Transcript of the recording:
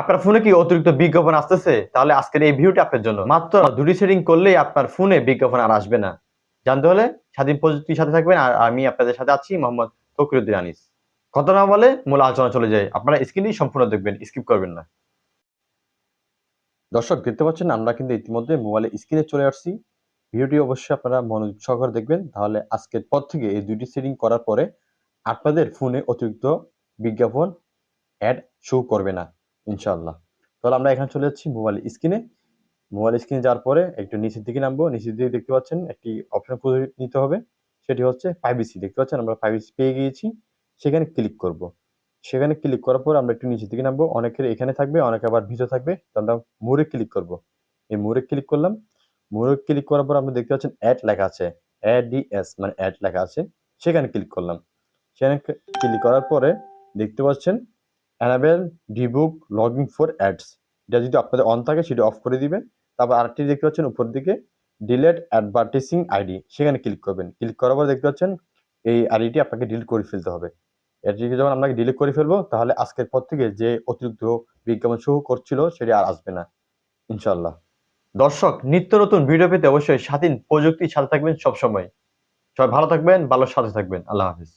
আপনার ফোনে কি অতিরিক্ত বিজ্ঞাপন আসতেছে? তাহলে আজকের এই ভিডিওটি আপনার জন্য। মাত্র ২টি সেটিং করলেই আপনার ফোনে বিজ্ঞাপন আর আসবে না। জানতে হলে স্বাধীন প্রযুক্তির সাথে থাকবেন। আর আমি আপনাদের সাথে আছি মোহাম্মদ ফখরুদ্দিন আনিস। কথা না বলে মূল আলোচনা চলে যায়। আপনারা স্ক্রিনটি সম্পূর্ণ দেখবেন, স্কিপ করবেন না। দর্শক দেখতে পাচ্ছেন আমরা কিন্তু ইতিমধ্যে মোবাইলের স্ক্রিনে চলে আসছি। ভিডিওটি অবশ্যই আপনারা মনোযোগ সহকারে দেখবেন। তাহলে আজকের পর থেকে এই ২টি সেটিং করার পরে আপনাদের ফোনে অতিরিক্ত বিজ্ঞাপন অ্যাড শো করবে না ইনশাআল্লাহ। তাহলে আমরা এখানে চলে যাচ্ছি মোবাইল স্ক্রিনে। মোবাইল স্ক্রিনে যাওয়ার পরে একটু নিচের দিকে নামবো। নিচের দিকে দেখতে পাচ্ছেন একটি অপশন খুঁজে নিতে হবে। সেটি হচ্ছে প্রাইভেসি। দেখতে পাচ্ছেন আমরা প্রাইভেসি পেয়ে গিয়েছি। সেখানে ক্লিক করব। সেখানে ক্লিক করার পর আমরা একটু নিচের দিকে নামবো। অনেকের এখানে থাকবে, অনেকের আবার ভিতরে থাকবে। তো আমরা মোরে ক্লিক করব। এই মোরে ক্লিক করলাম। মোরে ক্লিক করার পর আমরা দেখতে পাচ্ছেন অ্যাড লেখা আছে। অ্যাডিএস মানে অ্যাড লেখা আছে। সেখানে ক্লিক করলাম। সেখানে ক্লিক করার পরে দেখতে পাচ্ছেন enable debug logging for ads, এটা যদি আপনাদের অন থাকে সেটা অফ করে দিবেন। তারপর আরেকটি দেখতে পাচ্ছেন উপর দিকে ডিলিট অ্যাডভার্টাইজিং আইডি, সেখানে ক্লিক করবেন। ক্লিক করার পর দেখতে পাচ্ছেন এই আইডিটি আপনাকে ডিলিট করে ফেলতে হবে। এটিকে যখন আপনাকে ডিলিট করে ফেলবো তাহলে আজকের পর থেকে যে অতিরিক্ত বিজ্ঞাপন শো করছিল সেটি আর আসবে না ইনশাআল্লাহ। দর্শক নিত্য নতুন ভিডিও পেতে অবশ্যই স্বাধীন প্রযুক্তির সাথে থাকবেন সবসময়। সবাই ভালো থাকবেন, ভালো সাথে থাকবেন। আল্লাহ হাফিজ।